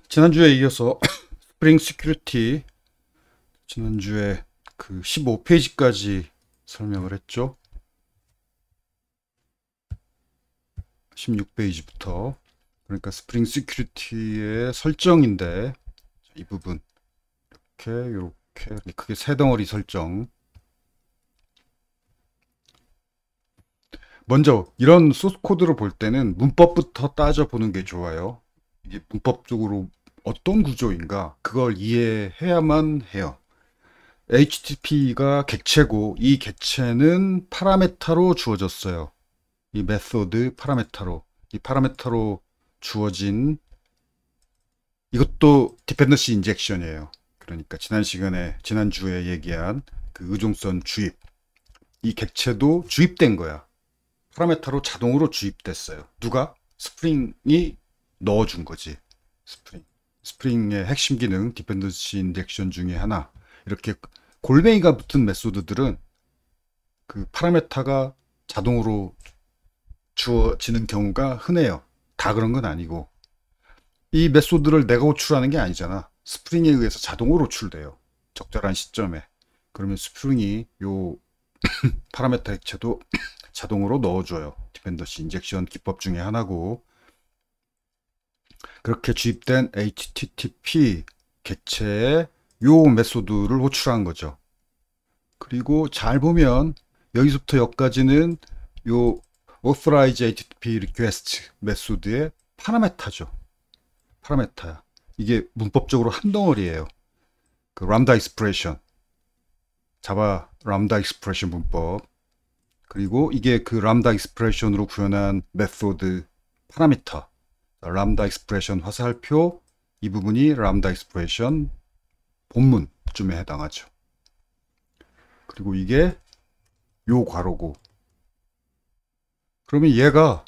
지난주에 이어서 스프링 시큐리티 지난주에 그 15페이지까지 설명을 했죠. 16페이지부터. 그러니까 스프링 시큐리티의 설정인데 이 부분 이렇게 크게 세 덩어리 설정. 먼저 이런 소스 코드를 볼 때는 문법부터 따져보는 게 좋아요. 이게 문법적으로 어떤 구조인가 그걸 이해해야만 해요. HTTP가 객체고 이 객체는 파라메타로 주어졌어요. 이 메소드 파라메타로. 이 파라메타로 주어진 이것도 디펜던시 인젝션이에요. 그러니까 지난주에 얘기한 그 의존성 주입. 이 객체도 주입된 거야. 파라메타로 자동으로 주입됐어요. 누가? 스프링이 넣어준 거지. 스프링의 핵심 기능 디펜던시 인젝션 중에 하나. 이렇게 골뱅이가 붙은 메소드들은 그 파라메타가 자동으로 주어지는 경우가 흔해요. 다 그런 건 아니고 이 메소드를 내가 호출하는 게 아니잖아. 스프링에 의해서 자동으로 호출돼요. 적절한 시점에. 그러면 스프링이 요 파라메타 액체도 자동으로 넣어줘요. 디펜던시 인젝션 기법 중에 하나고 그렇게 주입된 HTTP 객체에 요 메소드를 호출한 거죠. 그리고 잘 보면 여기서부터 여기까지는 요 authorize HTTP request 메소드의 파라메타죠. 파라메타야. 이게 문법적으로 한 덩어리예요. 그 람다 익스프레션, 자바 람다 익스프레션 문법. 그리고 이게 그 람다 익스프레션으로 구현한 메소드 파라미터. 람다 익스프레션 화살표 이 부분이 람다 익스프레션 본문쯤에 해당하죠. 그리고 이게 요 괄호고. 그러면 얘가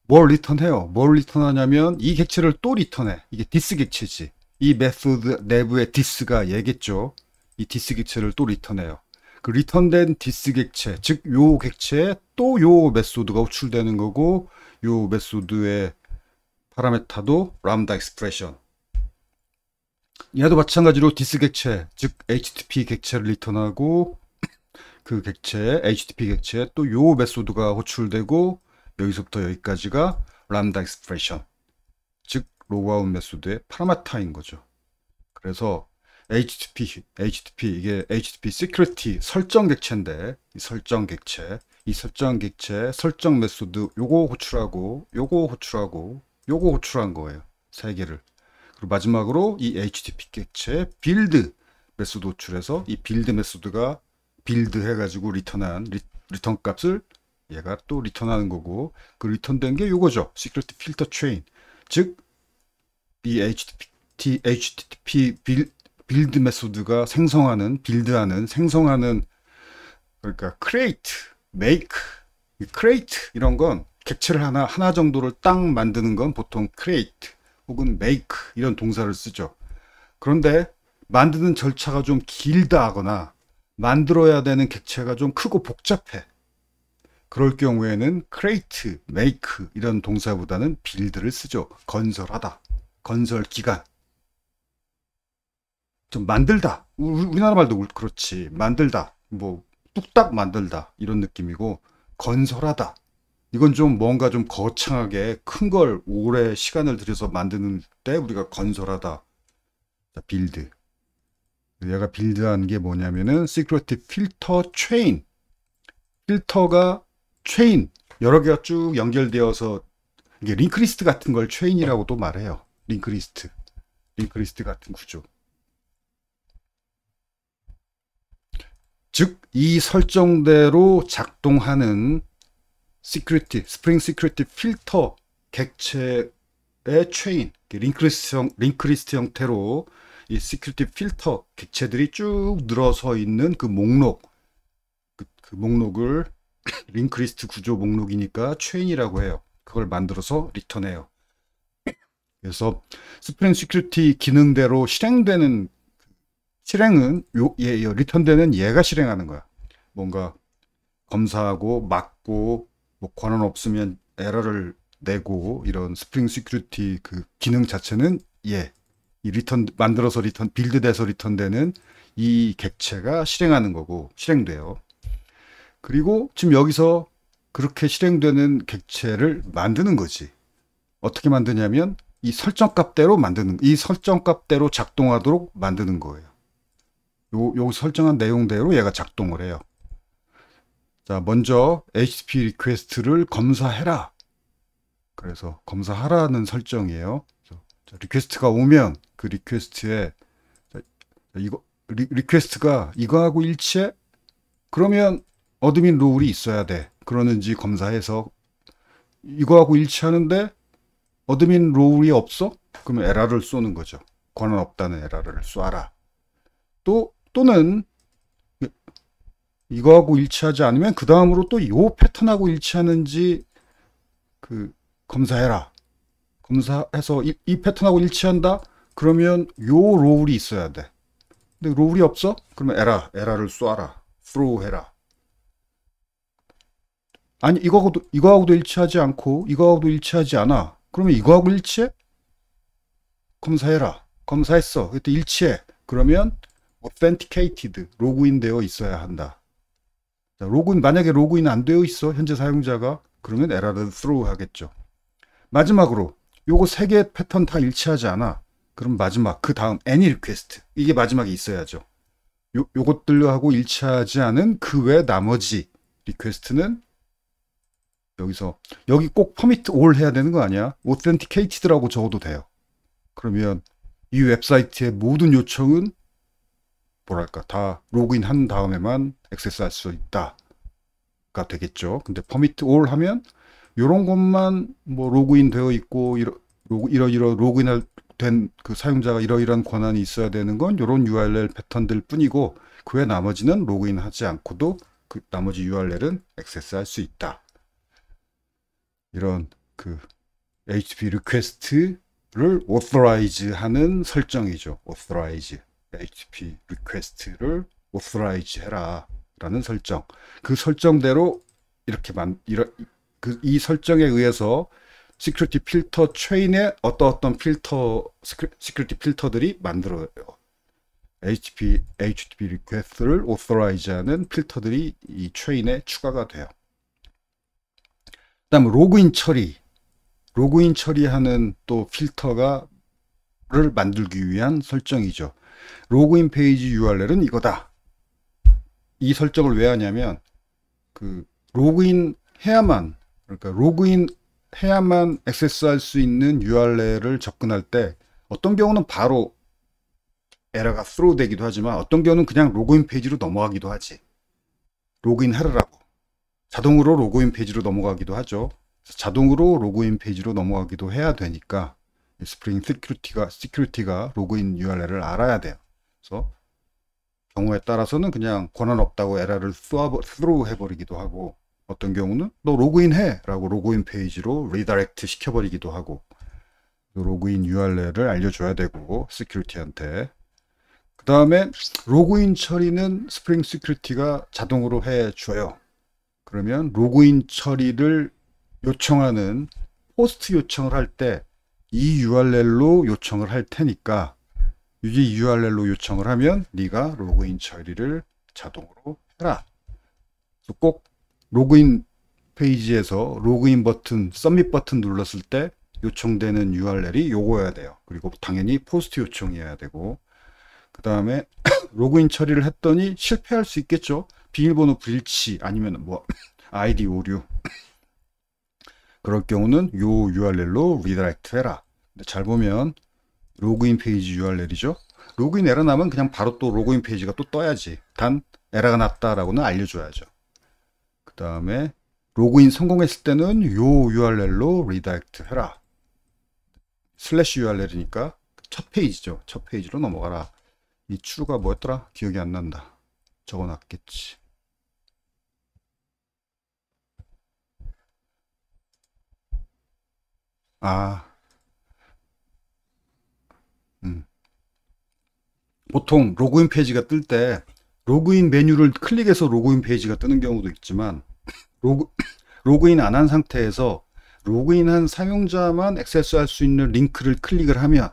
뭘 리턴해요? 뭘 리턴하냐면 이 객체를 또 리턴해. 이게 디스 객체지. 이 메소드 내부의 디스가 얘겠죠. 이 디스 객체를 또 리턴해요. 그 리턴된 디스 객체, 즉 요 객체에 또 요 메소드가 호출되는 거고 요 메소드의 파라메타도 람다 익스프레션. 얘도 마찬가지로 디스 객체, 즉 HTTP 객체를 리턴하고 그 객체에 HTTP 객체에 또 요 메소드가 호출되고 여기서부터 여기까지가 람다 익스프레션, 즉 로그아웃 메소드의 파라메타인 거죠. 그래서 HTTP 이게 HTTP 시큐리티 설정 객체인데 이 설정 객체 설정 메소드 요거 호출하고 요거 호출하고 요거 호출한 거예요. 세 개를. 그리고 마지막으로 이 HTTP 객체 빌드 메소드 호출해서 이 빌드 메소드가 빌드 해가지고 리턴 값을 얘가 또 리턴하는 거고 그 리턴된 게 요거죠. 시큐리티 필터 체인. 즉 이 HTTP 빌드 메소드가 생성하는 그러니까 create, make, create 이런 건 객체를 하나 정도를 딱 만드는 건 보통 create 혹은 make 이런 동사를 쓰죠. 그런데 만드는 절차가 좀 길다 하거나 만들어야 되는 객체가 좀 크고 복잡해. 그럴 경우에는 create, make 이런 동사보다는 build를 쓰죠. 건설하다, 건설 기간. 좀 만들다. 우리나라 말도 그렇지. 만들다. 뭐 뚝딱 만들다 이런 느낌이고 건설하다. 이건 좀 뭔가 좀 거창하게 큰 걸 오래 시간을 들여서 만드는 때 우리가 건설하다. 빌드. 얘가 빌드한 게 뭐냐면은 시큐리티 필터 체인. 필터가 체인 여러 개가 쭉 연결되어서 이게 링크리스트 같은 걸 체인이라고도 말해요. 링크리스트 같은 구조. 즉 이 설정대로 작동하는 스프링 시큐리티 필터 객체의 체인, 링크리스트 형태로 이 시큐리티 필터 객체들이 쭉 늘어서 있는 그 목록, 그 목록을 링크리스트 구조 목록이니까 체인이라고 해요. 그걸 만들어서 리턴해요. 그래서 스프링 시큐리티 기능대로 실행은 리턴되는 얘가 실행하는 거야. 뭔가 검사하고 막고 뭐 권한 없으면 에러를 내고 이런 스프링 시큐리티 그 기능 자체는 예, 이 리턴 만들어서 리턴 빌드돼서 리턴되는 이 객체가 실행하는 거고 실행돼요. 그리고 지금 여기서 그렇게 실행되는 객체를 만드는 거지. 어떻게 만드냐면 이 설정값대로 이 설정값대로 작동하도록 만드는 거예요. 요 설정한 내용대로 얘가 작동을 해요. 자, 먼저 HTTP 리퀘스트를 검사해라. 그래서 검사하라는 설정이에요. 자, 리퀘스트가 오면 그 리퀘스트에 리퀘스트가 이거하고 일치해? 그러면 어드민 롤이 있어야 돼. 그러는지 검사해서 이거하고 일치하는데 어드민 롤이 없어? 그러면 에러를 쏘는 거죠. 권한 없다는 에러를 쏴라. 또는 이거하고 일치하지 않으면 그 다음으로 또 이 패턴하고 일치하는지 검사해라. 검사해서 이 패턴하고 일치한다? 그러면 요 롤이 있어야 돼. 근데 롤이 없어? 그러면 에러를 쏴라. throw 해라. 아니 이거하고도 일치하지 않고 이거하고도 일치하지 않아. 그러면 이거하고 일치해? 검사해라. 검사했어. 그때 일치해. 그러면 authenticated, 로그인 되어 있어야 한다. 자, 만약에 로그인 안 되어 있어, 현재 사용자가, 그러면 에러를 throw 하겠죠. 마지막으로 요거 세 개의 패턴 다 일치하지 않아. 그럼 마지막 그 다음 any request, 이게 마지막에 있어야죠. 요것들하고 일치하지 않은 그 외 나머지 리퀘스트는 여기 꼭 permit all 해야 되는 거 아니야? authenticated라고 적어도 돼요. 그러면 이 웹사이트의 모든 요청은 뭐랄까 다 로그인 한 다음에만 액세스할 수 있다가 되겠죠. 근데 permit all 하면 이런 것만 뭐 로그인 되어 있고 이러이러 로그인 된 그 사용자가 이러이러한 권한이 있어야 되는 건 이런 URL 패턴들 뿐이고 그 외 나머지는 로그인하지 않고도 그 나머지 URL은 액세스할 수 있다. 이런 HTTP 리퀘스트를 authorize 하는 설정이죠. authorize. HTTP 리퀘스트를 authorize 해라 라는 설정. 그 설정대로 이 설정에 의해서 시큐리티 필터 체인에 어떤 시큐리티 필터들이 만들어요. HTTP 리퀘스트를 authorize 하는 필터들이 이 체인에 추가가 돼요. 그다음 로그인 처리하는 또 필터를 만들기 위한 설정이죠. 로그인 페이지 URL은 이거다. 이 설정을 왜 하냐면 로그인 해야만 액세스할 수 있는 URL을 접근할 때 어떤 경우는 바로 에러가 throw 되기도 하지만 어떤 경우는 그냥 로그인 페이지로 넘어가기도 하지. 로그인 하라고. 자동으로 로그인 페이지로 넘어가기도 하죠. 자동으로 로그인 페이지로 넘어가기도 해야 되니까 스프링 시큐리티가 로그인 URL을 알아야 돼요. 그래서 경우에 따라서는 그냥 권한 없다고 에러를 throw 해버리기도 하고 어떤 경우는 너 로그인 해 라고 로그인 페이지로 리다이렉트 시켜버리기도 하고 로그인 URL을 알려줘야 되고 시큐리티한테 그 다음에 로그인 처리는 스프링 시큐리티가 자동으로 해줘요. 그러면 로그인 처리를 요청하는 포스트 요청을 할 때 이 URL로 요청을 할 테니까 이 URL로 요청을 하면 네가 로그인 처리를 자동으로 해라. 꼭 로그인 페이지에서 로그인 버튼, 서밋 버튼 눌렀을 때 요청되는 URL이 요거여야 돼요. 그리고 당연히 포스트 요청이어야 되고 그 다음에 로그인 처리를 했더니 실패할 수 있겠죠. 비밀번호 불일치 아니면 뭐 아이디 오류 그럴 경우는 요 URL로 리다이렉트 해라. 근데 잘 보면 로그인 페이지 URL이죠. 로그인 에러 나면 그냥 바로 또 로그인 페이지가 또 떠야지. 단 에러가 났다라고는 알려줘야죠. 그 다음에 로그인 성공했을 때는 요 URL로 리다이렉트 해라. 슬래시 URL이니까 첫 페이지죠. 첫 페이지로 넘어가라. 이 추가 뭐였더라? 기억이 안 난다. 적어놨겠지. 보통 로그인 페이지가 뜰 때 로그인 메뉴를 클릭해서 로그인 페이지가 뜨는 경우도 있지만 로그인 안 한 상태에서 로그인한 사용자만 액세스할 수 있는 링크를 클릭을 하면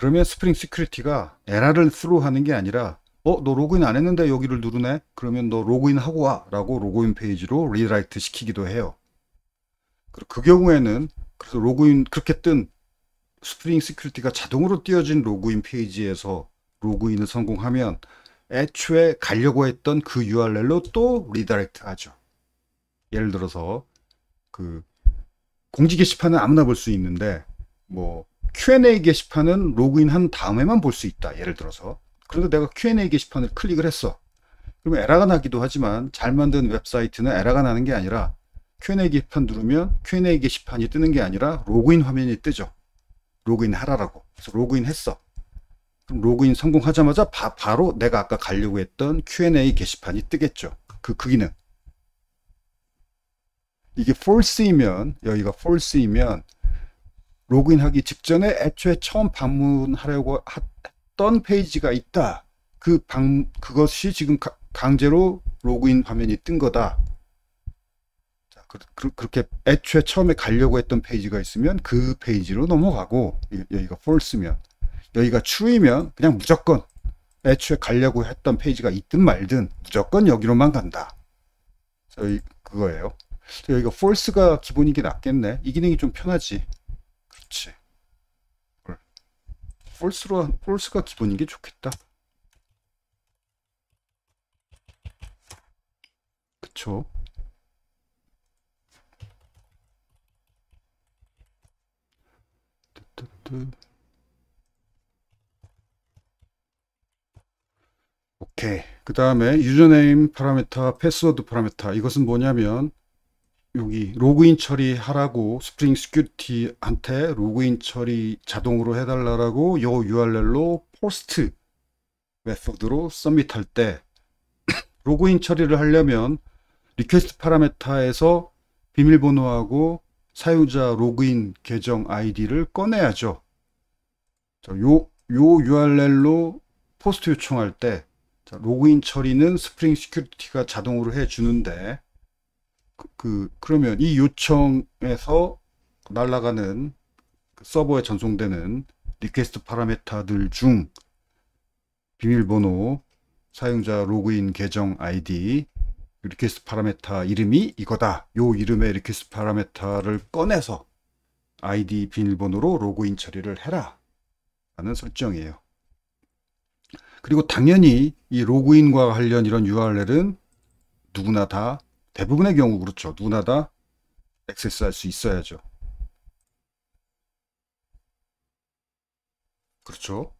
그러면 스프링 시큐리티가 에러를 스루하는 게 아니라 너 로그인 안 했는데 여기를 누르네? 그러면 너 로그인 하고 와 라고 로그인 페이지로 리라이트 시키기도 해요. 그 경우에는 그래서 로그인 그렇게 뜬 스프링 시큐리티가 자동으로 띄어진 로그인 페이지에서 로그인을 성공하면 애초에 가려고 했던 그 URL로 또 리다이렉트 하죠. 예를 들어서 그 공지 게시판은 아무나 볼 수 있는데 뭐 Q&A 게시판은 로그인한 다음에만 볼 수 있다. 예를 들어서. 그런데 내가 Q&A 게시판을 클릭을 했어. 그러면 에러가 나기도 하지만 잘 만든 웹사이트는 에러가 나는 게 아니라 Q&A 게시판 누르면 Q&A 게시판이 뜨는 게 아니라 로그인 화면이 뜨죠. 로그인 하라라고. 그래서 로그인 했어. 그럼 로그인 성공하자마자 바로 내가 아까 가려고 했던 Q&A 게시판이 뜨겠죠. 그 기능. 이게 false이면, 여기가 false이면 로그인하기 직전에 애초에 처음 방문하려고 했던 페이지가 있다. 그것이 지금 강제로 로그인 화면이 뜬 거다. 자, 그렇게 애초에 처음에 가려고 했던 페이지가 있으면 그 페이지로 넘어가고, 여기가 false면, 여기가 true이면 그냥 무조건 애초에 가려고 했던 페이지가 있든 말든 무조건 여기로만 간다. 그거예요. 여기가 false가 기본인 게 낫겠네. 이 기능이 좀 편하지. 그렇지. false가 기본인 게 좋겠다. 그쵸. 오케이. 그 다음에 유저네임 파라미터, 패스워드 파라미터. 이것은 뭐냐면 여기 로그인 처리하라고 스프링 시큐리티한테 로그인 처리 자동으로 해달라고 요 URL로 포스트 메소드로 서밋할 때 로그인 처리를 하려면 리퀘스트 파라미터에서 비밀번호하고 사용자 로그인 계정 아이디를 꺼내야죠. 요 URL로 포스트 요청할 때 로그인 처리는 스프링 시큐리티가 자동으로 해주는데 그러면 이 요청에서 날아가는 서버에 전송되는 리퀘스트 파라미터들 중 비밀번호, 사용자 로그인 계정 아이디, 리퀘스트 파라미터 이름이 이거다. 요 이름의 리퀘스트 파라미터를 꺼내서 아이디 비밀번호로 로그인 처리를 해라 라는 설정이에요. 그리고 당연히 이 로그인과 관련 이런 URL은 누구나 다 대부분의 경우 그렇죠. 누구나 다 액세스할 수 있어야죠. 그렇죠.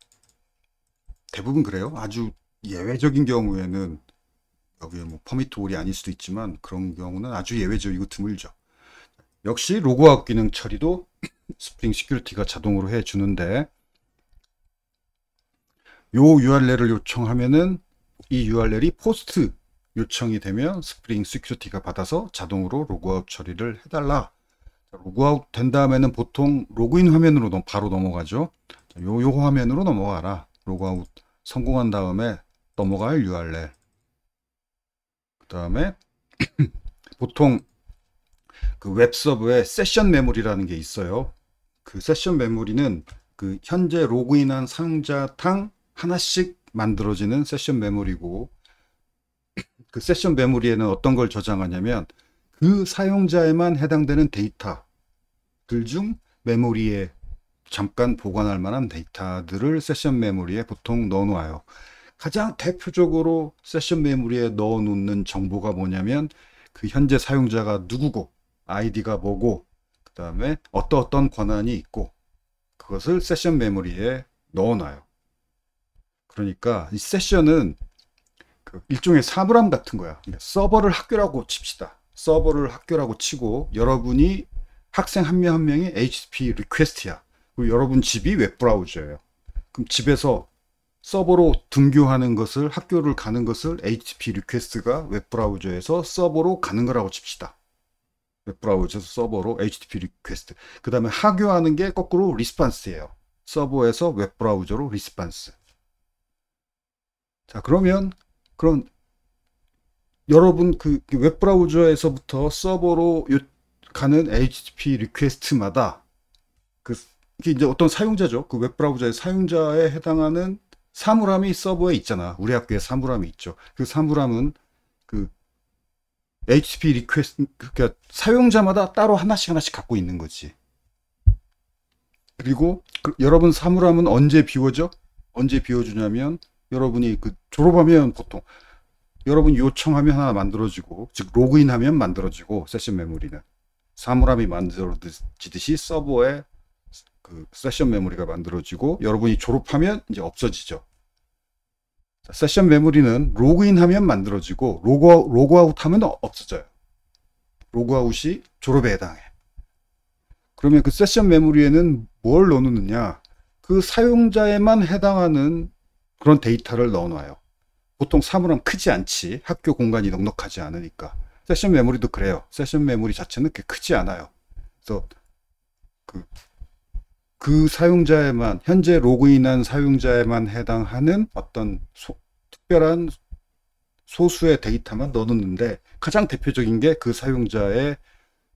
대부분 그래요. 아주 예외적인 경우에는 여기에 뭐 퍼미트 올이 아닐 수도 있지만 그런 경우는 아주 예외적이고 드물죠. 역시 로그아웃 기능 처리도 스프링 시큐리티가 자동으로 해주는데 요 URL을 요청하면은 이 URL이 포스트 요청이 되면 스프링 시큐리티가 받아서 자동으로 로그아웃 처리를 해달라. 로그아웃 된 다음에는 보통 로그인 화면으로 바로 넘어가죠. 요 화면으로 넘어가라. 로그아웃 성공한 다음에 넘어갈 URL. 그 다음에 보통 그 웹서버에 세션 메모리라는 게 있어요. 그 세션 메모리는 그 현재 로그인한 사용자당 하나씩 만들어지는 세션 메모리고 그 세션 메모리에는 어떤 걸 저장하냐면 그 사용자에만 해당되는 데이터들 중 메모리에 잠깐 보관할 만한 데이터들을 세션 메모리에 보통 넣어 놓아요. 가장 대표적으로 세션 메모리에 넣어 놓는 정보가 뭐냐면 그 현재 사용자가 누구고 아이디가 뭐고 그 다음에 어떤 권한이 있고 그것을 세션 메모리에 넣어 놔요. 그러니까 이 세션은 그 일종의 사물함 같은 거야. 서버를 학교라고 칩시다. 서버를 학교라고 치고 여러분이 학생 한 명 한 명이 HTTP 리퀘스트야. 그리고 여러분 집이 웹브라우저예요. 그럼 집에서 서버로 등교하는 것을 학교를 가는 것을 HTTP 리퀘스트가 웹브라우저에서 서버로 가는 거라고 칩시다. 웹브라우저에서 서버로 HTTP 리퀘스트. 그 다음에 하교하는 게 거꾸로 리스판스예요. 서버에서 웹브라우저로 리스판스. 자, 그럼 여러분 그 웹브라우저에서부터 서버로 가는 HTTP 리퀘스트마다 그 이게 이제 어떤 사용자죠. 그 웹브라우저의 사용자에 해당하는 사물함이 서버에 있잖아. 우리 학교에 사물함이 있죠. 그 사물함은 그 HTTP 리퀘스트, 그러니까 사용자마다 따로 하나씩 하나씩 갖고 있는 거지. 그리고 여러분 사물함은 언제 비워져? 언제 비워주냐면 여러분이 그 졸업하면 보통 여러분 요청하면 하나 만들어지고, 즉 로그인하면 만들어지고, 세션 메모리는 사물함이 만들어지듯이 서버에 그 세션 메모리가 만들어지고, 여러분이 졸업하면 이제 없어지죠. 세션 메모리는 로그인하면 만들어지고 로그아웃하면 없어져요. 로그아웃이 졸업에 해당해. 그러면 그 세션 메모리에는 뭘 넣느냐? 그 사용자에만 해당하는 그런 데이터를 넣어놔요. 보통 사물함 크지 않지. 학교 공간이 넉넉하지 않으니까. 세션 메모리도 그래요. 세션 메모리 자체는 그렇게 크지 않아요. 그래서 그 사용자에만, 현재 로그인한 사용자에만 해당하는 어떤 특별한 소수의 데이터만 넣어놓는데, 가장 대표적인 게 그 사용자의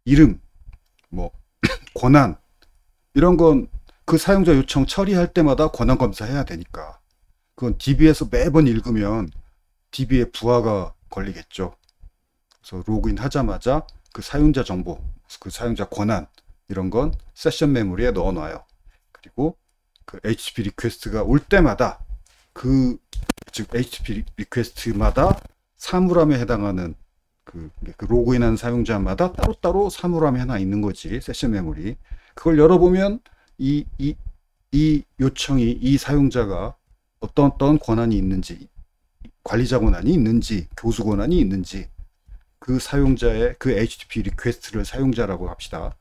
이름, 뭐 권한, 이런 건 그 사용자 요청 처리할 때마다 권한 검사해야 되니까 그건 DB에서 매번 읽으면 DB에 부하가 걸리겠죠. 그래서 로그인 하자마자 그 사용자 정보, 그 사용자 권한, 이런 건 세션 메모리에 넣어놔요. 그리고 그 HTTP 리퀘스트가 올 때마다 즉 HTTP 리퀘스트마다 사물함에 해당하는 그 로그인한 사용자마다 따로따로 사물함이 하나 있는 거지, 세션 메모리. 그걸 열어보면 이 요청이, 이 사용자가 어떤 권한이 있는지, 관리자 권한이 있는지, 교수 권한이 있는지, 그 사용자의 그 HTTP 리퀘스트를 사용자라고 합시다.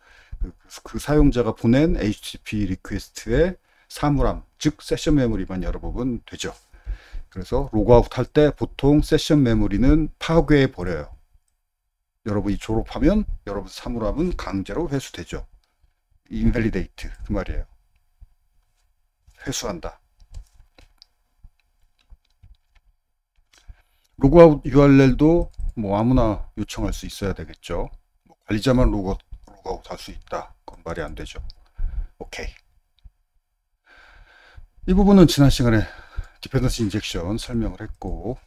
그 사용자가 보낸 HTTP 리퀘스트의 사물함, 즉 세션 메모리만 열어보면 되죠. 그래서 로그아웃 할 때 보통 세션 메모리는 파괴해 버려요. 여러분이 졸업하면 여러분 사물함은 강제로 회수되죠. invalidate, 그 말이에요. 회수한다. 로그아웃 URL도 뭐 아무나 요청할 수 있어야 되겠죠. 뭐 관리자만 로그아웃 할 수 있다, 그건 말이 안 되죠. 오케이. 이 부분은 지난 시간에 디펜던시 인젝션 설명을 했고,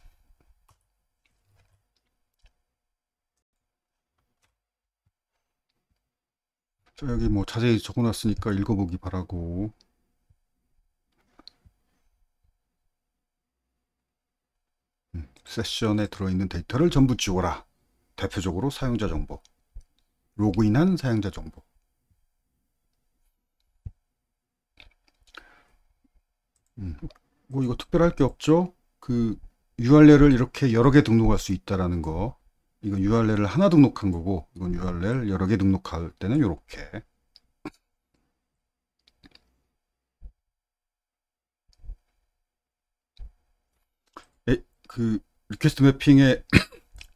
여기 뭐 자세히 적어놨으니까 읽어보기 바라고. 세션에 들어있는 데이터를 전부 지워라. 대표적으로 사용자 정보, 로그인한 사용자 정보. 뭐 이거 특별할 게 없죠. 그 URL을 이렇게 여러 개 등록할 수 있다라는 거. 이건 URL을 하나 등록한 거고, 이건 URL 여러 개 등록할 때는 이렇게. 그 리퀘스트 매핑에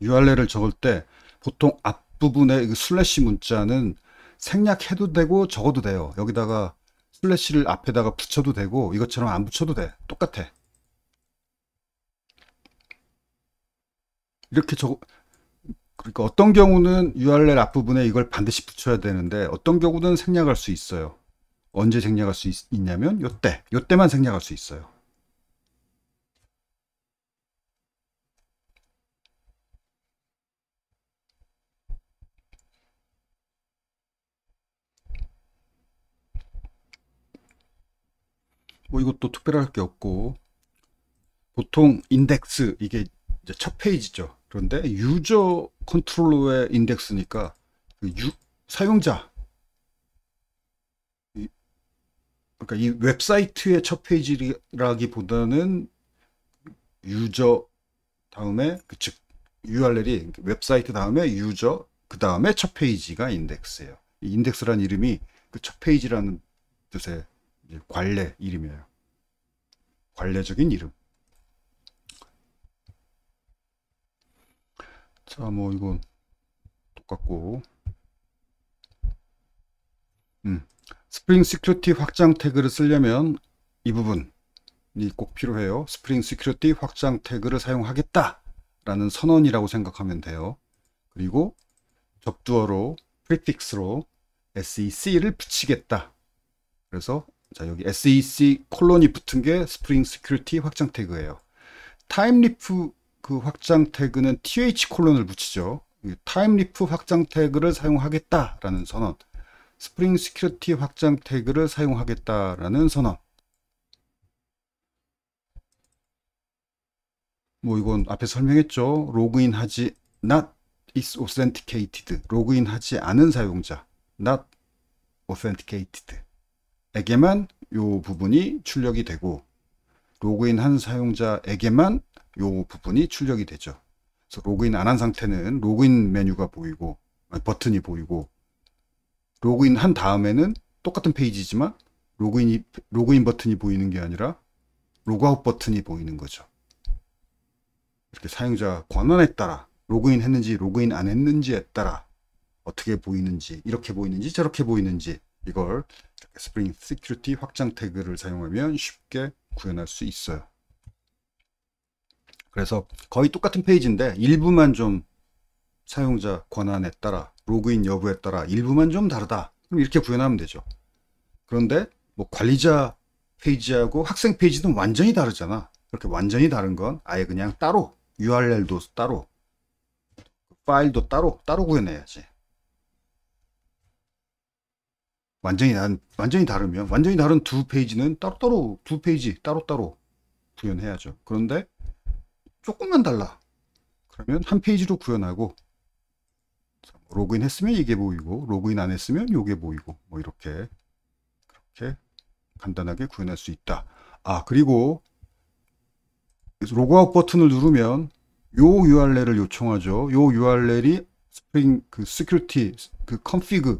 URL을 적을 때 보통 앞부분에 그 슬래시 문자는 생략해도 되고 적어도 돼요. 여기다가 슬래시를 앞에다가 붙여도 되고 이것처럼 안 붙여도 돼. 똑같아. 이렇게 그러니까 어떤 경우는 URL 앞부분에 이걸 반드시 붙여야 되는데 어떤 경우는 생략할 수 있어요. 언제 생략할 수 있냐면 요때만 생략할 수 있어요. 뭐 이것도 특별할 게 없고, 보통 인덱스, 이게 이제 첫 페이지죠. 그런데 유저 컨트롤러의 인덱스니까 그 사용자, 그러니까 이 웹사이트의 첫 페이지라기보다는 유저 다음에 즉 URL이 웹사이트 다음에 유저, 그 다음에 첫 페이지가 인덱스예요. 이 인덱스란 이름이 그 첫 페이지라는 뜻의 관례 이름이에요. 관례적인 이름. 자, 뭐 이건 똑같고, 스프링 시큐리티 확장 태그를 쓰려면 이 부분이 꼭 필요해요. 스프링 시큐리티 확장 태그를 사용하겠다 라는 선언이라고 생각하면 돼요. 그리고 접두어로 prefix로 sec를 붙이겠다 그래서 자 여기 SEC 콜론이 붙은 게 스프링 시큐리티 확장 태그예요. 타임리프 그 확장 태그는 TH 콜론을 붙이죠. 타임리프 확장 태그를 사용하겠다라는 선언. 스프링 시큐리티 확장 태그를 사용하겠다라는 선언. 뭐 이건 앞에 설명했죠. 로그인하지 not is authenticated. 로그인하지 않은 사용자 not authenticated 에게만 요 부분이 출력이 되고 로그인한 사용자에게만 요 부분이 출력이 되죠. 그래서 로그인 안 한 상태는 로그인 메뉴가 보이고 버튼이 보이고 로그인 한 다음에는 똑같은 페이지지만 로그인 버튼이 보이는 게 아니라 로그아웃 버튼이 보이는 거죠. 이렇게 사용자 권한에 따라 로그인 했는지 로그인 안 했는지에 따라 어떻게 보이는지 이렇게 보이는지 저렇게 보이는지 이걸 스프링 시큐리티 확장 태그를 사용하면 쉽게 구현할 수 있어요. 그래서 거의 똑같은 페이지인데 일부만 좀 사용자 권한에 따라 로그인 여부에 따라 일부만 좀 다르다. 그럼 이렇게 구현하면 되죠. 그런데 뭐 관리자 페이지하고 학생 페이지는 완전히 다르잖아. 그렇게 완전히 다른 건 아예 그냥 따로 URL도 따로 파일도 따로 구현해야지. 완전히 다르면 완전히 다른 두 페이지는 따로따로 두 페이지 따로따로 구현해야죠. 그런데 조금만 달라. 그러면 한 페이지로 구현하고 로그인 했으면 이게 보이고 로그인 안 했으면 이게 보이고 뭐 이렇게 그렇게 간단하게 구현할 수 있다. 아 그리고 로그아웃 버튼을 누르면 요 URL을 요청하죠. 요 URL이 스프링 그 시큐리티 그 컨피그에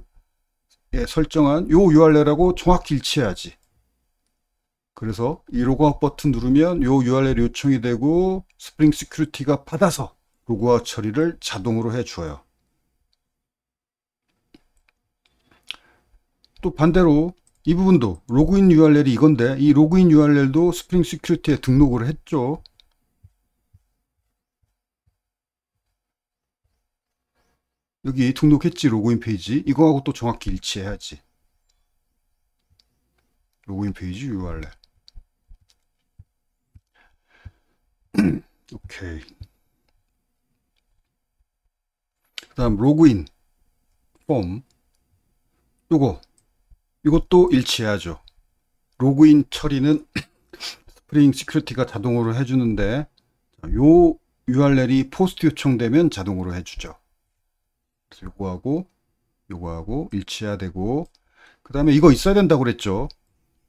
설정한 요 URL하고 정확히 일치해야지. 그래서 이 로그아웃 버튼 누르면 요 URL 요청이 되고 스프링 시큐리티가 받아서 로그아웃 처리를 자동으로 해줘요. 또 반대로 이 부분도 로그인 URL이 이건데 이 로그인 URL도 스프링 시큐리티에 등록을 했죠. 여기 등록했지 로그인 페이지 이거하고 또 정확히 일치해야지. 로그인 페이지 URL 오케이. 그 다음 로그인 폼 이것도 일치해야죠. 로그인 처리는 스프링 시큐리티가 자동으로 해주는데 요 URL이 포스트 요청되면 자동으로 해주죠. 요거하고 일치해야 되고 그 다음에 이거 있어야 된다고 그랬죠.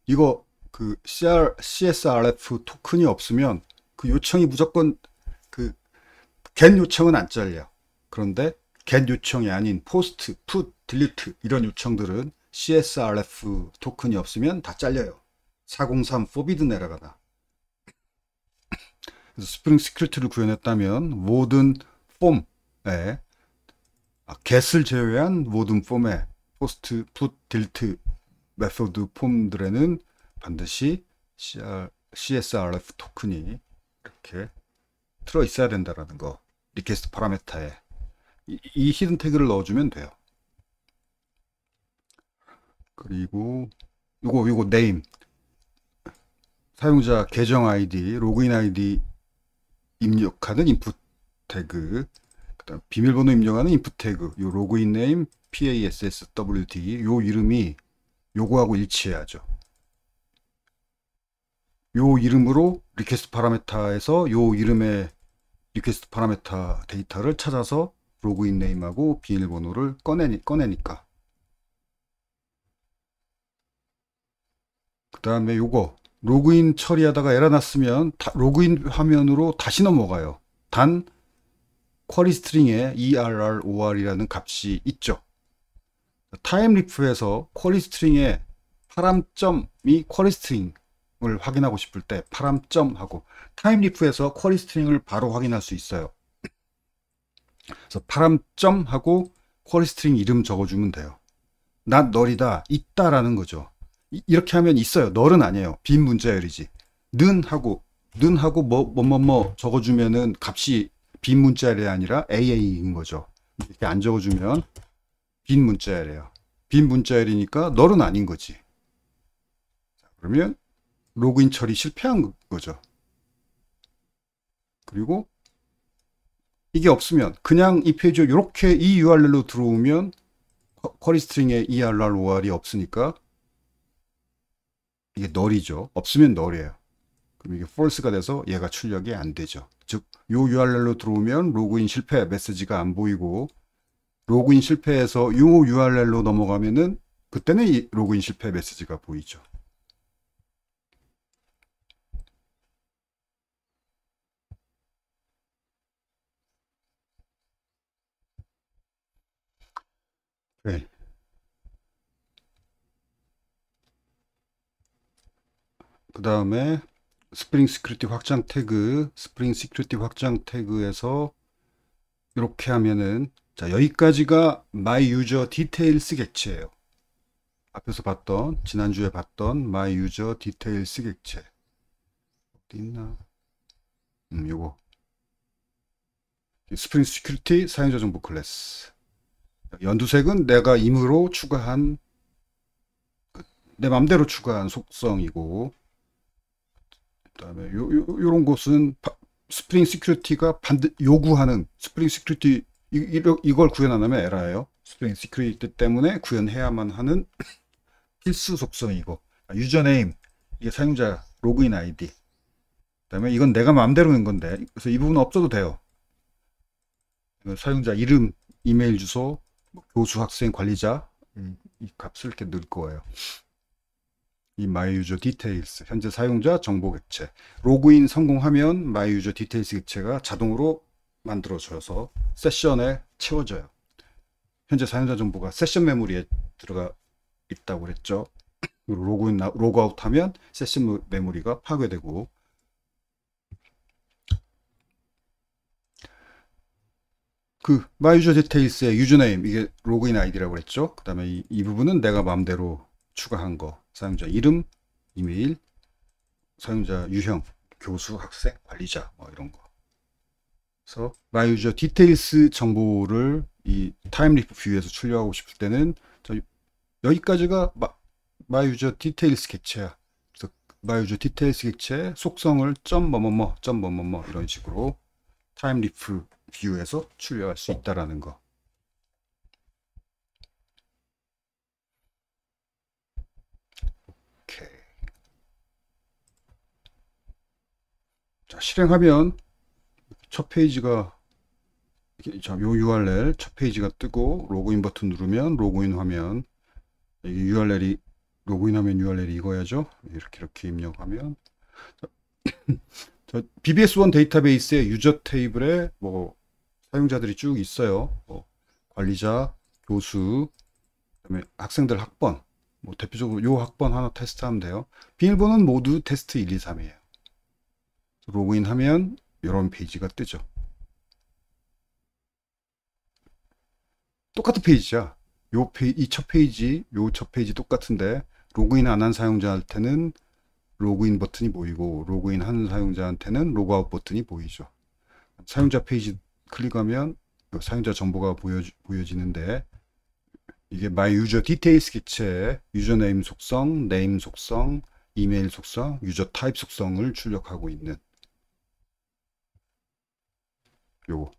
이거 그 CSRF 토큰이 없으면 그 요청이 무조건 그 get 요청은 안 잘려. 그런데 get 요청이 아닌 post, put, delete 이런 요청들은 CSRF 토큰이 없으면 다 잘려요. 403 forbidden 에러가. 그래서 스프링 시큐리티를 구현했다면 모든 폼에 get을 제외한 모든 폼에 post, put, delete 메소드 폼들에는 반드시 CSRF 토큰이 이렇게 들어 있어야 된다라는 거. 리퀘스트 파라미터에 이 히든 태그를 넣어주면 돼요. 그리고 요거 네임 사용자 계정 아이디 로그인 아이디 입력하는 인풋 태그 그다음 비밀번호 입력하는 인풋 태그 요 로그인 네임 PASSWD 요 이름이 요거하고 일치해야죠. 요 이름으로 리퀘스트 파라미터에서 요 이름의 리퀘스트 파라미터 데이터를 찾아서 로그인 네임하고 비밀번호를 꺼내니까. 그 다음에 요거 로그인 처리하다가 에러 났으면 로그인 화면으로 다시 넘어가요. 단 쿼리 스트링에 ERROR이라는 값이 있죠. 타임리프에서 쿼리 스트링에 파람점이 쿼리 스트링을 확인하고 싶을 때 파람점 하고 타임리프에서 쿼리 스트링을 바로 확인할 수 있어요. 그래서 파람점 하고 쿼리 스트링 이름 적어주면 돼요. not null이다 있다라는 거죠. 이렇게 하면 있어요. null은 아니에요. 빈 문자열이지. 는 하고 뭐 적어주면은 값이 빈 문자열이 아니라 AA인 거죠. 이렇게 안 적어주면 빈 문자열이에요. 빈 문자열이니까 null은 아닌 거지. 그러면 로그인 처리 실패한 거죠. 그리고 이게 없으면 그냥 이 페이지에 이렇게 이 URL로 들어오면 쿼리 스트링에 ERR, OR이 없으니까 이게 널이죠. 없으면 널이에요. 그럼 이게 false가 돼서 얘가 출력이 안 되죠. 즉, 요 URL로 들어오면 로그인 실패 메시지가 안 보이고 로그인 실패해서 요 URL로 넘어가면은 그때는 이 로그인 실패 메시지가 보이죠. 네. 그 다음에 스프링 시큐리티 확장 태그, 스프링 시큐리티 확장 태그에서 이렇게 하면은 자, 여기까지가 my user details 객체예요. 앞에서 봤던 지난주에 봤던 my user details 객체 어디 있나? 요거 스프링 시큐리티 사용자 정보 클래스. 연두색은 내가 임의로 추가한 내 맘대로 추가한 속성이고, 그다음에 요런 곳은 스프링 시큐리티가 요구하는 스프링 시큐리티 이걸 구현 안 하면 에러예요. 스프링 시큐리티 때문에 구현해야만 하는 필수 속성이고, 유저네임 이게 사용자 로그인 아이디. 그다음에 이건 내가 마음대로 낸 건데, 그래서 이 부분은 없어도 돼요. 사용자 이름, 이메일 주소, 교수, 학생, 관리자 이 값을 이렇게 넣을 거예요. 이 my user details 현재 사용자 정보 객체 로그인 성공하면 my user details 객체가 자동으로 만들어져서 세션에 채워져요. 현재 사용자 정보가 세션 메모리에 들어가 있다고 그랬죠. 로그인 로그아웃 하면 세션 메모리가 파괴되고, 그 my user details의 유저네임 이게 로그인 아이디라고 그랬죠. 그 다음에 이 부분은 내가 마음대로 추가한 거, 사용자 이름, 이메일, 사용자 유형, 교수, 학생, 관리자 뭐 이런 거. 그래서 my user details 정보를 이 타임리프 뷰에서 출력하고 싶을 때는 여기까지가 my user details 객체야. 그래서 my user details 객체 속성을 .뭐뭐뭐 .뭐뭐뭐 이런 식으로 타임리프 뷰에서 출력할 수 있다라는 거. 오케이. 자, 실행하면 첫 페이지가 자, 요 URL 첫 페이지가 뜨고 로그인 버튼 누르면 로그인 화면, 이 URL이 로그인하면 URL이 이거야죠. 이렇게 입력하면 BBS1 데이터베이스의 유저 테이블에 뭐 사용자들이 쭉 있어요. 뭐 관리자, 교수, 그다음에 학생들 학번, 뭐 대표적으로 요 학번 하나 테스트하면 돼요. 비밀번호는 모두 테스트 1, 2, 3이에요. 로그인하면 이런 페이지가 뜨죠. 똑같은 페이지야. 이 첫 페이지, 요 첫 페이지 똑같은데 로그인 안 한 사용자한테는 로그인 버튼이 보이고 로그인 한 사용자한테는 로그아웃 버튼이 보이죠. 사용자 페이지 클릭하면 사용자 정보가 보여지는데, 이게 my user details 객체에 유저네임 속성, 네임 속성, 이메일 속성, 유저 타입 속성을 출력하고 있는 요거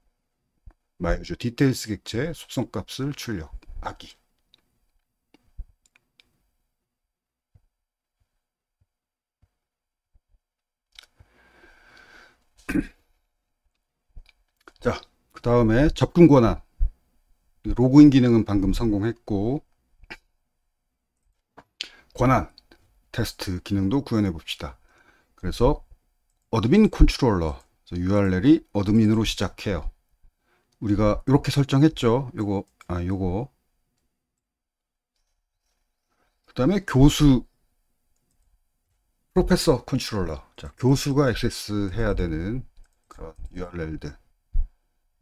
my user details 객체 속성 값을 출력하기. 자, 그 다음에 접근 권한. 로그인 기능은 방금 성공했고, 권한 테스트 기능도 구현해 봅시다. 그래서 어드민 컨트롤러 URL이 어드민으로 시작해요. 우리가 이렇게 설정했죠. 요거 그 다음에 교수 프로페서 컨트롤러. 자, 교수가 액세스 해야 되는 그런 URL들.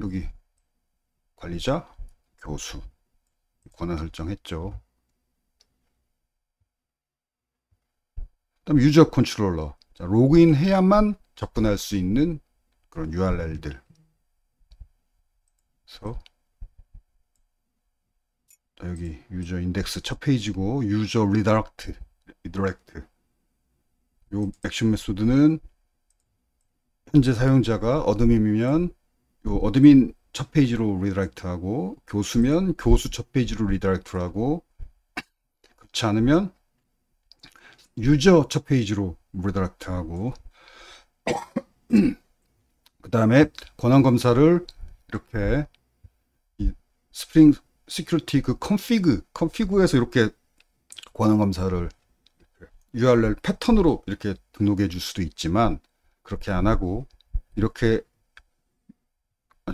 여기 관리자, 교수 권한 설정했죠. 그다음 유저 컨트롤러. 자, 로그인 해야만 접근할 수 있는 그런 URL들. 그래서 자, 여기 유저 인덱스 첫 페이지고 유저 리다렉트 요 액션 메소드는 현재 사용자가 어드민이면 요 어드민 첫 페이지로 리다이렉트 하고, 교수면 교수 첫 페이지로 리다이렉트 하고, 그렇지 않으면 유저 첫 페이지로 리다이렉트 하고, 그 다음에 권한 검사를 이렇게 이 스프링 시큐리티 그 컨피그에서 이렇게 권한 검사를 URL 패턴으로 이렇게 등록해 줄 수도 있지만, 그렇게 안 하고, 이렇게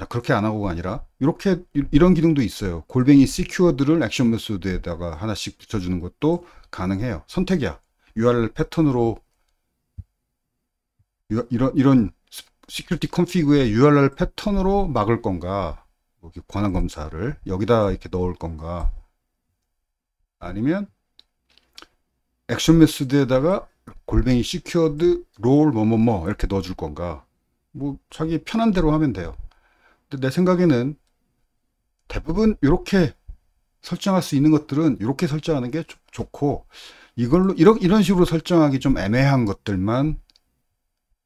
그렇게 안 하고가 아니라 이렇게 이런 기능도 있어요. 골뱅이 시큐어드를 액션 메소드에다가 하나씩 붙여주는 것도 가능해요. 선택이야. URL 패턴으로 이런 시큐리티 컨피그의 URL 패턴으로 막을 건가, 권한 검사를 여기다 이렇게 넣을 건가, 아니면 액션 메소드에다가 골뱅이 시큐어드 롤 뭐뭐뭐 이렇게 넣어줄 건가, 뭐 자기 편한 대로 하면 돼요. 근데 내 생각에는 대부분 이렇게 설정할 수 있는 것들은 이렇게 설정하는 게 좋고, 이걸로 이런 식으로 설정하기 좀 애매한 것들만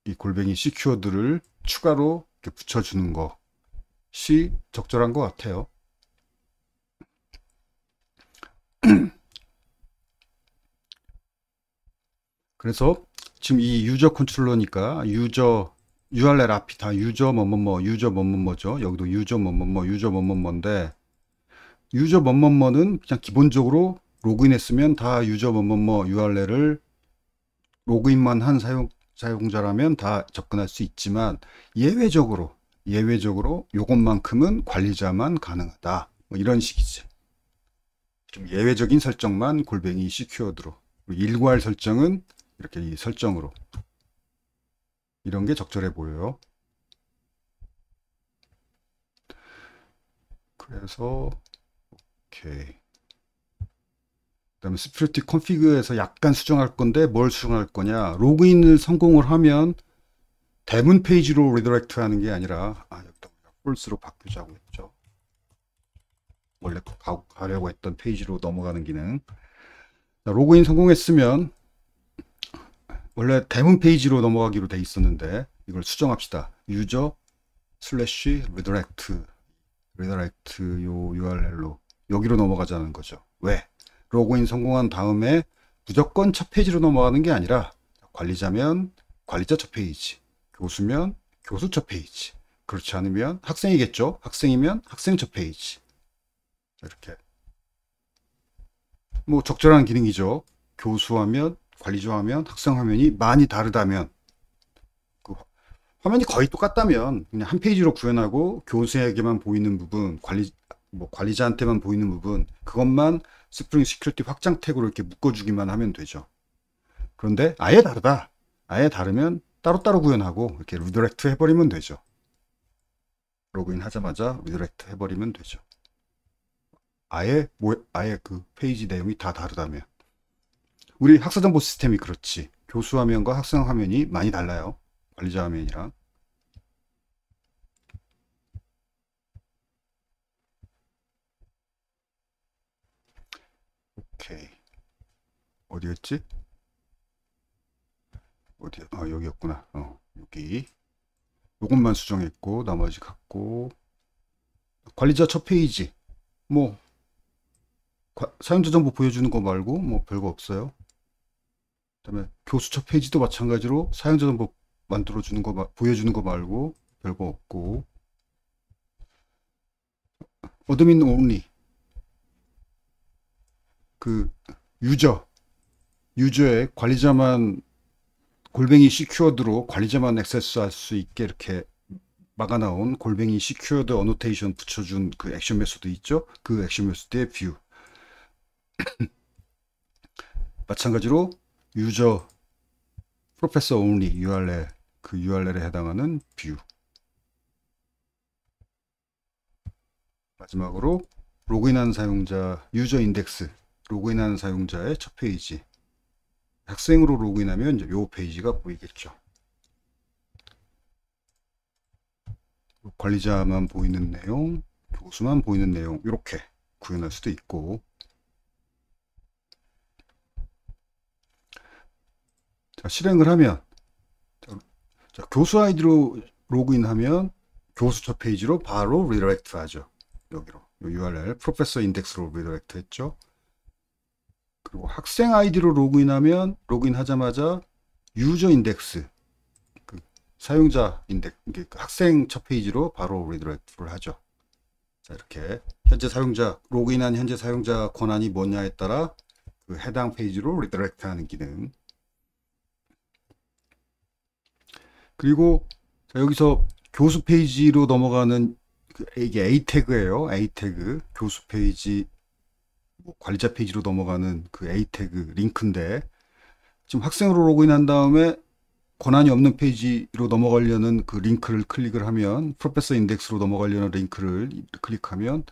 이 골뱅이 시큐어드를 추가로 이렇게 붙여주는 것이 적절한 것 같아요. 그래서 지금 이 유저 컨트롤러니까 유저 URL 앞이 다 유저 뭐뭐뭐 유저 뭐뭐뭐죠. 여기도 유저 뭐뭐뭐 유저 뭐뭐뭐인데, 유저 뭐뭐뭐는 그냥 기본적으로 로그인했으면 다 유저 뭐뭐뭐 URL을 로그인만 한 사용자라면 다 접근할 수 있지만, 예외적으로 요것만큼은 관리자만 가능하다, 뭐 이런 식이지. 좀 예외적인 설정만 골뱅이 시큐어드로, 일괄 설정은 이렇게 이 설정으로, 이런 게 적절해 보여요. 그래서 오케이. 그다음에 스프리티 컨피그에서 약간 수정할 건데, 뭘 수정할 거냐, 로그인을 성공을 하면 대문 페이지로 리다이렉트 하는 게 아니라, 여기다 폴스로 바꾸자고 했죠. 원래 가려고 했던 페이지로 넘어가는 기능. 자, 로그인 성공했으면 원래 대문 페이지로 넘어가기로 돼 있었는데, 이걸 수정합시다. 유저 슬래시 리다이렉트 요 URL로 여기로 넘어가자는 거죠. 왜? 로그인 성공한 다음에 무조건 첫 페이지로 넘어가는 게 아니라, 관리자면 관리자 첫 페이지, 교수면 교수 첫 페이지, 그렇지 않으면 학생이겠죠. 학생이면 학생 첫 페이지. 이렇게 뭐 적절한 기능이죠. 교수하면 관리자 화면, 학생 화면이 많이 다르다면, 그 화면이 거의 똑같다면 그냥 한 페이지로 구현하고, 교수에게만 보이는 부분, 관리자한테만 보이는 부분, 그것만 스프링 시큐리티 확장 태그로 이렇게 묶어주기만 하면 되죠. 그런데 아예 다르다. 아예 다르면 따로따로 구현하고 이렇게 리다이렉트 해버리면 되죠. 로그인 하자마자 리다이렉트 해버리면 되죠. 아예 그 페이지 내용이 다 다르다면. 우리 학사정보 시스템이 그렇지. 교수 화면과 학생 화면이 많이 달라요. 관리자 화면이랑. 오케이. 어디였지? 어디? 여기였구나. 여기. 요것만 수정했고, 나머지 갖고. 관리자 첫 페이지. 뭐 사용자 정보 보여주는 거 말고 뭐 별거 없어요. 그다음에 교수 첫 페이지도 마찬가지로 사용자 정보 만들어주는 거 보여주는 거 말고 별거 없고, 어드민 온리 그 유저의 관리자만, 골뱅이 시큐어드로 관리자만 액세스할 수 있게 이렇게 막아나온 골뱅이 시큐어드 어노테이션 붙여준 그 액션 메소드 있죠. 그 액션 메소드의 뷰. 마찬가지로 유저 프로페서 온리 URL, 그 URL에 해당하는 뷰. 마지막으로 로그인한 사용자 유저 인덱스, 로그인한 사용자의 첫 페이지. 학생으로 로그인하면 이제 요 페이지가 보이겠죠. 관리자만 보이는 내용, 교수만 보이는 내용, 이렇게 구현할 수도 있고. 자, 실행을 하면 자, 교수 아이디로 로그인하면 교수 첫 페이지로 바로 리다이렉트 하죠. 여기로 URL 프로페서 인덱스로 리다이렉트 했죠. 그리고 학생 아이디로 로그인하면 로그인하자마자 유저 인덱스 그 사용자 인덱스 그 학생 첫 페이지로 바로 리다이렉트를 하죠. 자, 이렇게 현재 사용자 로그인한 현재 사용자 권한이 뭐냐에 따라 그 해당 페이지로 리다이렉트 하는 기능. 그리고 자, 여기서 교수 페이지로 넘어가는 이게 A 태그예요. A 태그 교수 페이지 뭐 관리자 페이지로 넘어가는 그 A 태그 링크인데 지금 학생으로 로그인한 다음에 권한이 없는 페이지로 넘어가려는 그 링크를 클릭을 하면 프로페서 인덱스로 넘어가려는 링크를 클릭하면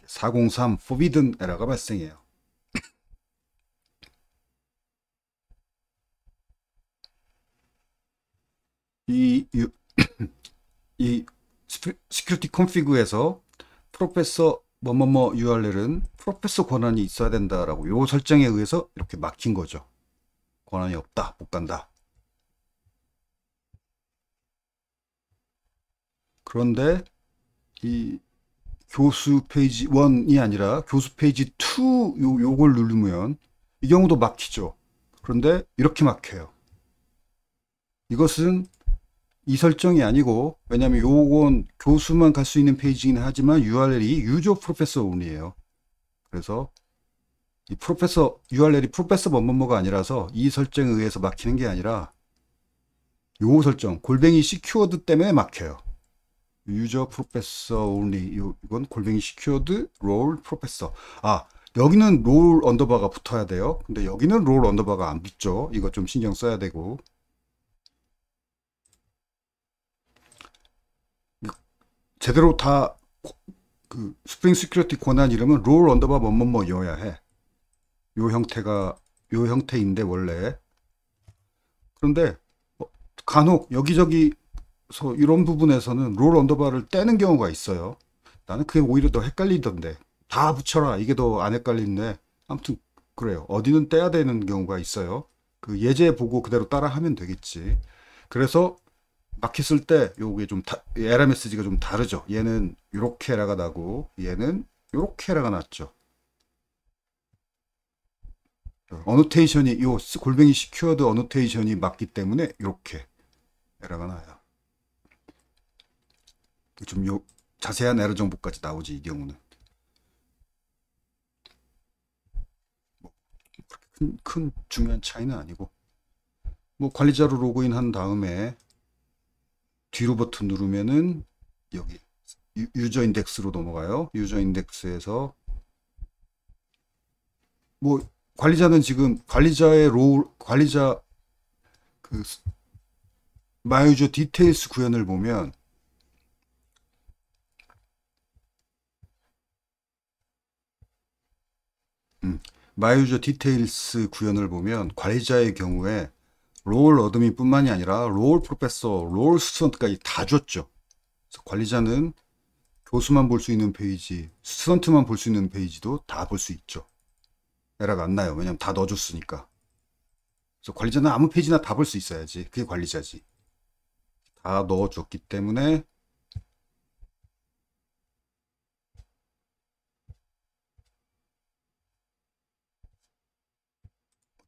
403 forbidden 에러가 발생해요. 이 시큐리티 컨피그에서 프로페서 뭐뭐뭐 URL은 프로페서 권한이 있어야 된다라고 요 설정에 의해서 이렇게 막힌 거죠. 권한이 없다, 못 간다. 그런데 이 교수 페이지 1이 아니라 교수 페이지 2 요걸 누르면 이 경우도 막히죠. 그런데 이렇게 막혀요. 이것은 이 설정이 아니고 왜냐하면 요건 교수만 갈 수 있는 페이지긴 하지만 URL이 유저 프로페서 온이에요. 그래서 이 프로페서 URL이 프로페서 뭐뭐뭐가 아니라서 이 설정에 의해서 막히는 게 아니라 요 설정 골뱅이 시큐어드 때문에 막혀요. 유저 프로페서 온리 이건 골뱅이 시큐어드 롤 프로페서. 아, 여기는 롤 언더바가 붙어야 돼요. 근데 여기는 롤 언더바가 안 붙죠. 이거 좀 신경 써야 되고. 제대로 다 그 스프링 시큐리티 권한 이름은 롤 언더바 뭐뭐뭐여야 해. 요 형태가 요 형태인데 원래. 그런데 간혹 여기저기서 이런 부분에서는 롤 언더바를 떼는 경우가 있어요. 나는 그게 오히려 더 헷갈리던데. 다 붙여라. 이게 더 안 헷갈리는데. 아무튼 그래요. 어디는 떼야 되는 경우가 있어요. 그 예제 보고 그대로 따라 하면 되겠지. 그래서 막혔을 때 요게 좀 에러 메시지가 좀 다르죠. 얘는 요렇게 에러가 나고 얘는 요렇게 에러가 났죠. 어노테이션이 요 골뱅이 시큐어드 어노테이션이 맞기 때문에 요렇게 에러가 나요. 좀 요 자세한 에러 정보까지 나오지 이 경우는. 뭐 큰 중요한 차이는 아니고 뭐 관리자로 로그인 한 다음에 뒤로 버튼 누르면은 여기 유저 인덱스로 넘어가요. 유저 인덱스에서 뭐 관리자는 지금 관리자의 관리자 그 마유저 디테일스 구현을 보면 마유저 디테일스 구현을 보면 관리자의 경우에 롤 어드민 뿐만이 아니라 롤 프로페서, 롤 스튜던트까지 다 줬죠. 그래서 관리자는 교수만 볼 수 있는 페이지, 스튜던트만 볼 수 있는 페이지도 다 볼 수 있죠. 에러가 안 나요. 왜냐면 다 넣어줬으니까. 그래서 관리자는 아무 페이지나 다 볼 수 있어야지. 그게 관리자지. 다 넣어줬기 때문에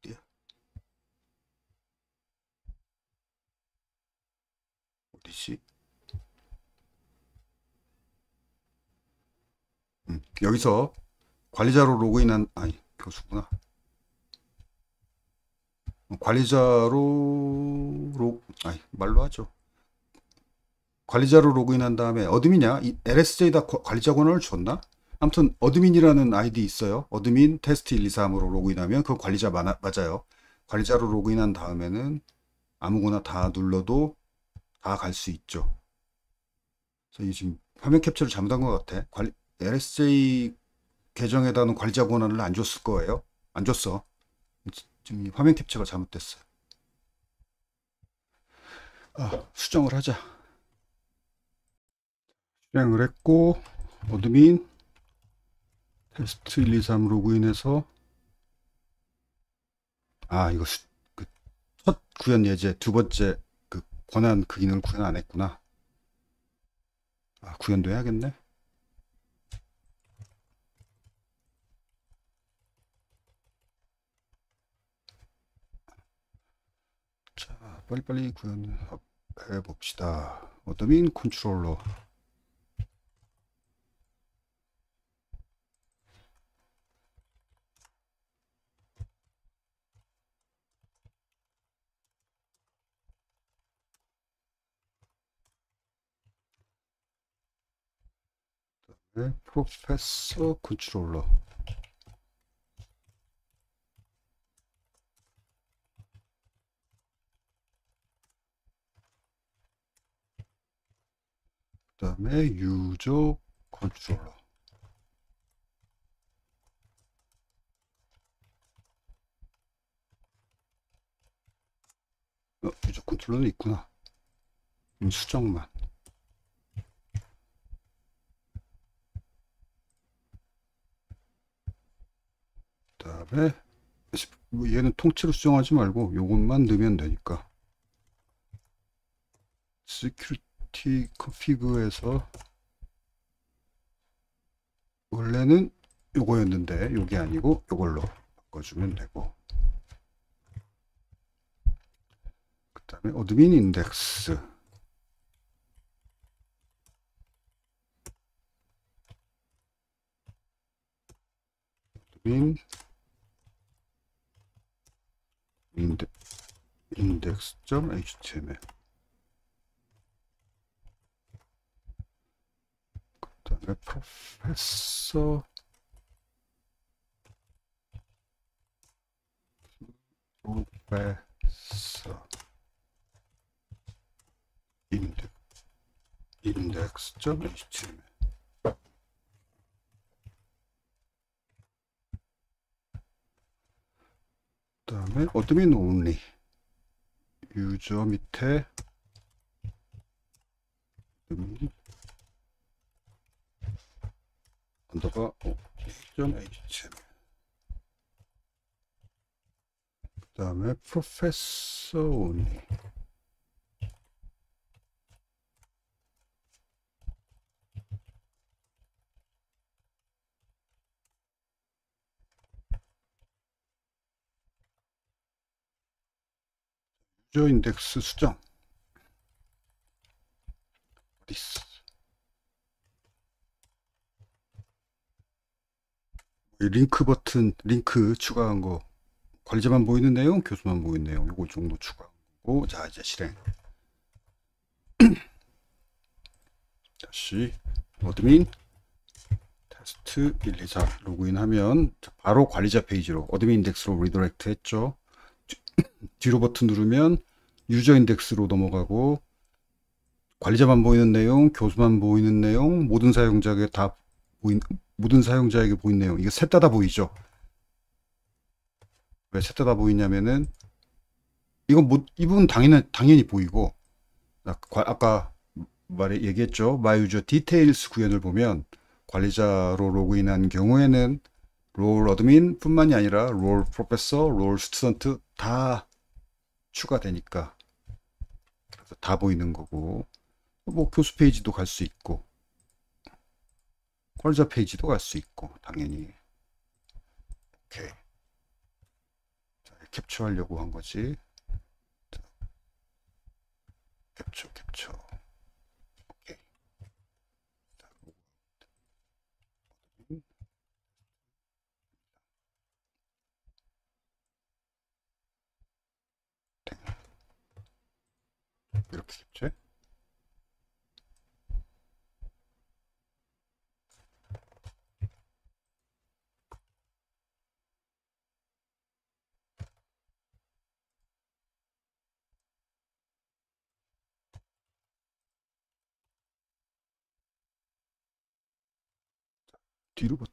어디야? 어디지? 여기서 관리자로 로그인한 아니 교수구나. 아니 말로 하죠. 관리자로 로그인한 다음에 어드민이야. 이 LSJ다 관리자 권한을 줬나? 아무튼 어드민이라는 아이디 있어요. 어드민 테스트 1, 2, 3으로 로그인하면 그 관리자 맞아요. 관리자로 로그인한 다음에는 아무거나 다 눌러도 다 갈 수 있죠. 그래서 이 지금 화면 캡처를 잘못한 것 같아. LSJ 계정에다는 관리자 권한을 안 줬을 거예요. 안 줬어. 지금 화면 캡처가 잘못됐어요. 수정을 하자. 실행을 했고 어드민 테스트 1, 2, 3 로그인해서 이거 첫 구현 예제 두 번째 그 권한 그 기능을 구현 안 했구나. 아, 구현도 해야겠네. 자, 빨리빨리 구현해 봅시다. 어드민 컨트롤러. 네, 프로페서 컨트롤러. 그 다음에 유저 컨트롤러. 유저 컨트롤러는 있구나. 수정만. 그 다음에 얘는 통째로 수정하지 말고 요것만 넣으면 되니까. 시큐리티 컨피그에서 원래는 요거였는데 요게 아니고 요걸로 바꿔주면 되고, 그 다음에 어드민 인덱스. 어드민 index.html. 그 다음에 프로페서 index.html. 그 다음에 어드민 only. 유저 밑에 어드민 언더바 .html. 그 다음에 프로페서 only. 유저 인덱스 수정. 어디 있어? 링크 버튼, 링크 추가한 거, 관리자만 보이는 내용, 교수만 보이는 내용, 요거 정도 추가하고, 자, 이제 실행. 다시, 어드민, 테스트 1, 2, 4 로그인하면, 바로 관리자 페이지로, 어드민 인덱스로 리더렉트 했죠. 뒤로 버튼 누르면, 유저 인덱스로 넘어가고, 관리자만 보이는 내용, 교수만 보이는 내용, 모든 사용자에게 보이는 내용, 이거 셋 다 보이죠? 왜 셋 다 보이냐면은, 이건 이 부분 당연히 보이고, 아까 얘기했죠. 마이유저 디테일스 구현을 보면 관리자로 로그인한 경우에는 롤 어드민 뿐만이 아니라 롤 프로페서, 롤 스튜던트 다 추가되니까 그래서 다 보이는 거고, 뭐 교수 페이지도 갈 수 있고 관리자 페이지도 갈 수 있고 당연히. 오케이. 자, 캡처하려고 한 거지. 자, 캡처. 오케이. 자, 이렇게 캡처. 뒤로 버튼.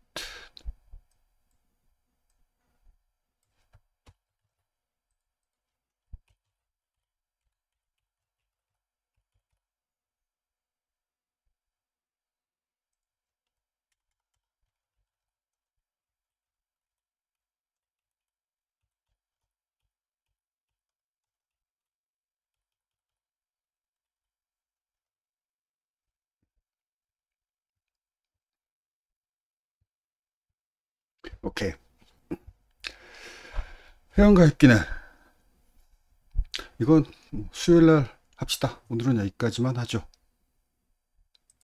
오케이. 회원가입기네. 이건 수요일날 합시다. 오늘은 여기까지만 하죠.